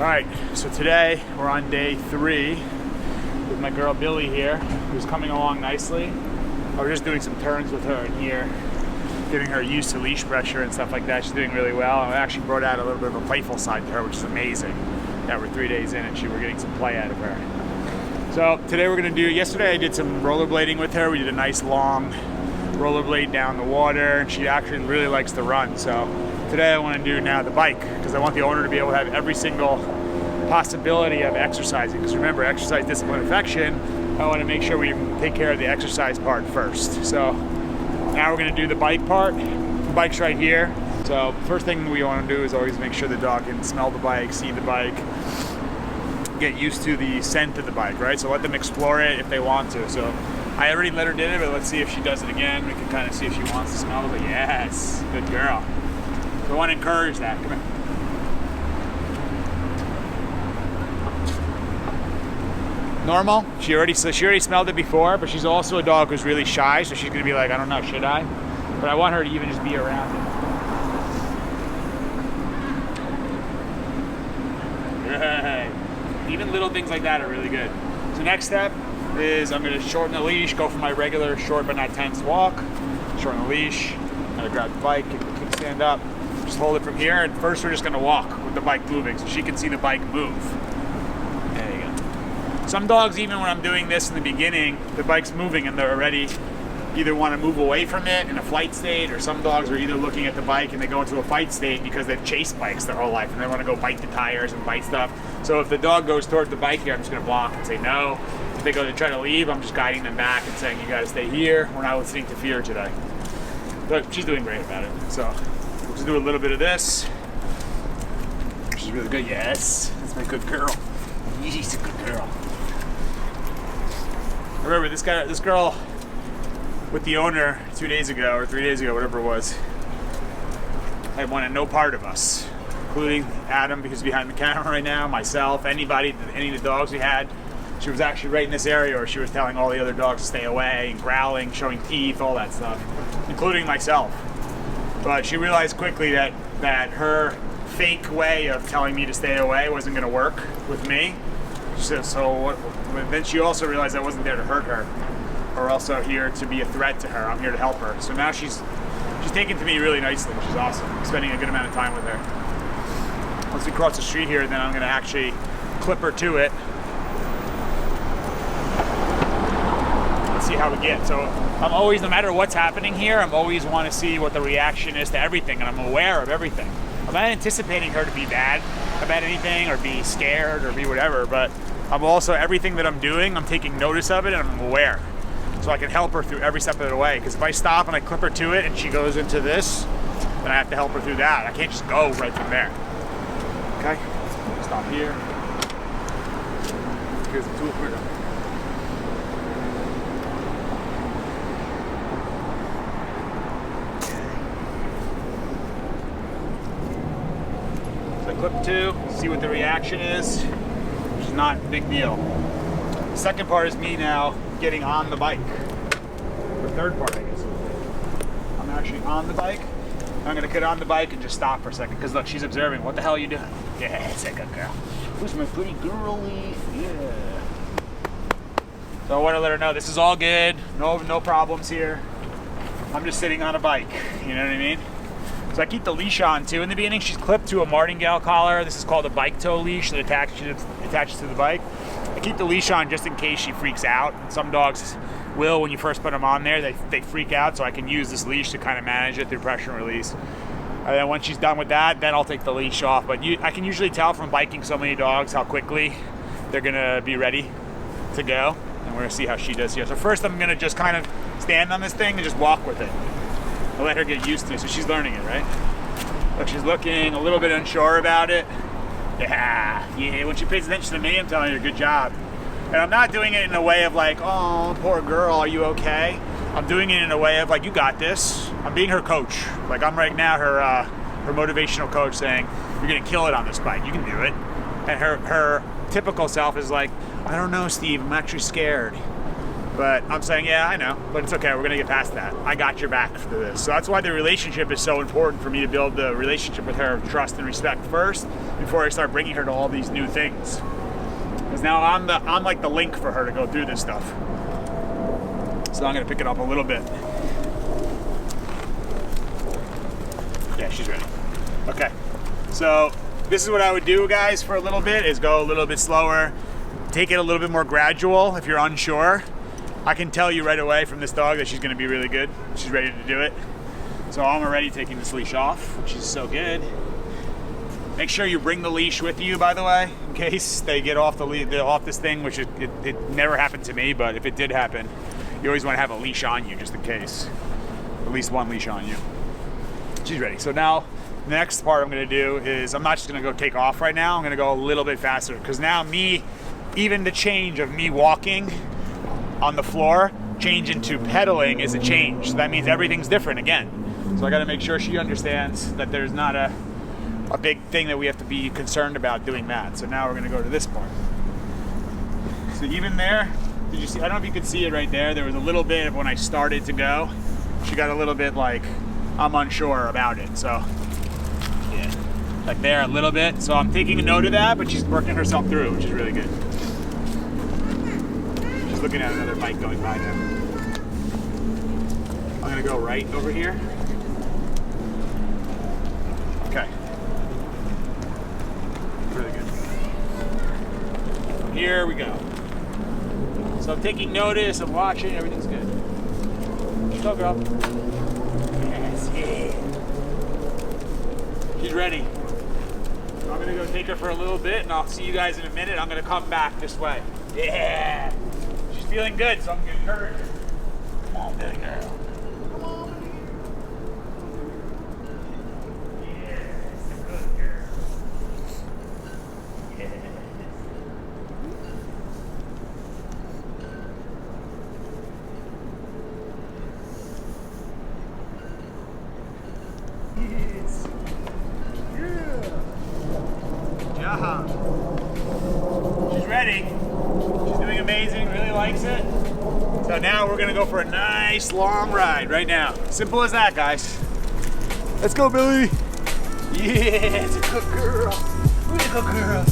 Alright, so today we're on day 3 with my girl Billy here, who's coming along nicely. I was just doing some turns with her in here, getting her used to leash pressure and stuff like that. She's doing really well. I actually brought out a little bit of a playful side to her, which is amazing. That we're 3 days in and we're getting some play out of her. So today we're going to do, yesterday I did some rollerblading with her. We did a nice long rollerblade down the water, and she actually really likes to run. So today I want to do now the bike, because I want the owner to be able to have every single possibility of exercising. Because remember, exercise, discipline, affection, I want to make sure we take care of the exercise part first. So now we're going to do the bike part. The bike's right here. So first thing we want to do is always make sure the dog can smell the bike, see the bike, get used to the scent of the bike, right? So let them explore it if they want to. So I already let her do it, but let's see if she does it again. We can kind of see if she wants to smell it. But yes, good girl. So I want to encourage that. Come here. Normal. She already smelled it before, but she's also a dog who's really shy, so she's gonna be like, I don't know, should I? But I want her to even just be around it. Good. Even little things like that are really good. So next step is I'm gonna shorten the leash, go for my regular short but not tense walk. Shorten the leash. I'm gonna grab the bike, kick the kickstand up, just hold it from here, and first we're just gonna walk with the bike moving so she can see the bike move. There you go. Some dogs, even when I'm doing this in the beginning, the bike's moving and they're already either want to move away from it in a flight state, or some dogs are either looking at the bike and they go into a fight state because they've chased bikes their whole life and they want to go bite the tires and bite stuff. So if the dog goes towards the bike here, I'm just gonna block and say no. If they go to try to leave, I'm just guiding them back and saying, you gotta stay here. We're not listening to fear today. But she's doing great about it. So we'll just do a little bit of this. She's really good. Yes, that's my good girl. She's a good girl. Remember, this girl with the owner 2 days ago or 3 days ago, whatever it was, had wanted no part of us, including Adam, because he's behind the camera right now, myself, anybody, any of the dogs we had. She was actually right in this area where she was telling all the other dogs to stay away and growling, showing teeth, all that stuff, including myself. But she realized quickly that her fake way of telling me to stay away wasn't going to work with me. Then she also realized I wasn't there to hurt her, or also here to be a threat to her. I'm here to help her. So now she's taken to me really nicely, which is awesome. I'm spending a good amount of time with her. Once we cross the street here, then I'm going to actually clip her to it. See how we get. So I'm always, no matter what's happening here, I'm always want to see what the reaction is to everything, and I'm aware of everything. I'm not anticipating her to be bad about anything or be scared or be whatever, but I'm also, everything that I'm doing, I'm taking notice of it and I'm aware. So I can help her through every step of the way. Because if I stop and I clip her to it and she goes into this, then I have to help her through that. I can't just go right from there. Okay? Stop here. Here's the tool. Here. Clip 2, see what the reaction is, which is not a big deal. The second part is me now getting on the bike. The third part, I guess. I'm actually on the bike. I'm gonna get on the bike and just stop for a second, because look, she's observing. What the hell are you doing? Yeah, it's a good girl. Who's my pretty girlie? Yeah. So I want to let her know this is all good. No problems here. I'm just sitting on a bike. You know what I mean? So I keep the leash on too. In the beginning, she's clipped to a martingale collar. This is called a Bike Tow Leash that attaches to the bike. I keep the leash on just in case she freaks out. Some dogs will, when you first put them on there, they freak out, so I can use this leash to kind of manage it through pressure and release. And then once she's done with that, then I'll take the leash off. But I can usually tell from biking so many dogs how quickly they're gonna be ready to go. And we're gonna see how she does here. So first I'm gonna just kind of stand on this thing and just walk with it. I'll let her get used to it, so she's learning it, right? Look, she's looking a little bit unsure about it. Yeah, when she pays attention to me, I'm telling her, good job. And I'm not doing it in a way of like, oh, poor girl, are you okay? I'm doing it in a way of like, you got this. I'm being her coach. Like, I'm right now her motivational coach saying, you're gonna kill it on this bike, you can do it. And her typical self is like, I don't know, Steve, I'm actually scared. But I'm saying, yeah, I know, but it's okay. We're gonna get past that. I got your back for this. So that's why the relationship is so important for me, to build the relationship with her of trust and respect first before I start bringing her to all these new things. Because now I'm like the link for her to go through this stuff. So I'm gonna pick it up a little bit. Yeah, she's ready. Okay, so this is what I would do, guys, for a little bit, is go a little bit slower, take it a little bit more gradual if you're unsure. I can tell you right away from this dog that she's gonna be really good. She's ready to do it. So I'm already taking this leash off, which is so good. Make sure you bring the leash with you, by the way, in case they get off off this thing, which it never happened to me, but if it did happen, you always wanna have a leash on you just in case. At least one leash on you. She's ready. So now, the next part I'm gonna do is, I'm not just gonna go take off right now, I'm gonna go a little bit faster, because now even the change of me walking on the floor, change into pedaling is a change. So that means everything's different again. So I gotta make sure she understands that there's not a big thing that we have to be concerned about doing that. So now we're gonna go to this part. So even there, did you see, I don't know if you could see it right there, there was a little bit of when I started to go, she got a little bit like, I'm unsure about it. So yeah, like there a little bit. So I'm taking a note of that, but she's working herself through, which is really good. She's looking at another bike going by now. I'm gonna go right over here. Okay. Really good. Here we go. So I'm taking notice, I'm watching, everything's good. Go, girl. Yes, yeah. She's ready. So I'm gonna go take her for a little bit, and I'll see you guys in a minute. I'm gonna come back this way. Yeah. She's feeling good, so I'm gonna encourage her. Come on, baby girl. Come on. Yes, good girl. Yes. Yes. Yeah. Job. She's ready. She's doing amazing, really likes it. So now we're gonna go for a nice long ride right now. Simple as that, guys. Let's go, Billy. Yeah, it's a good girl. Look at a good girl.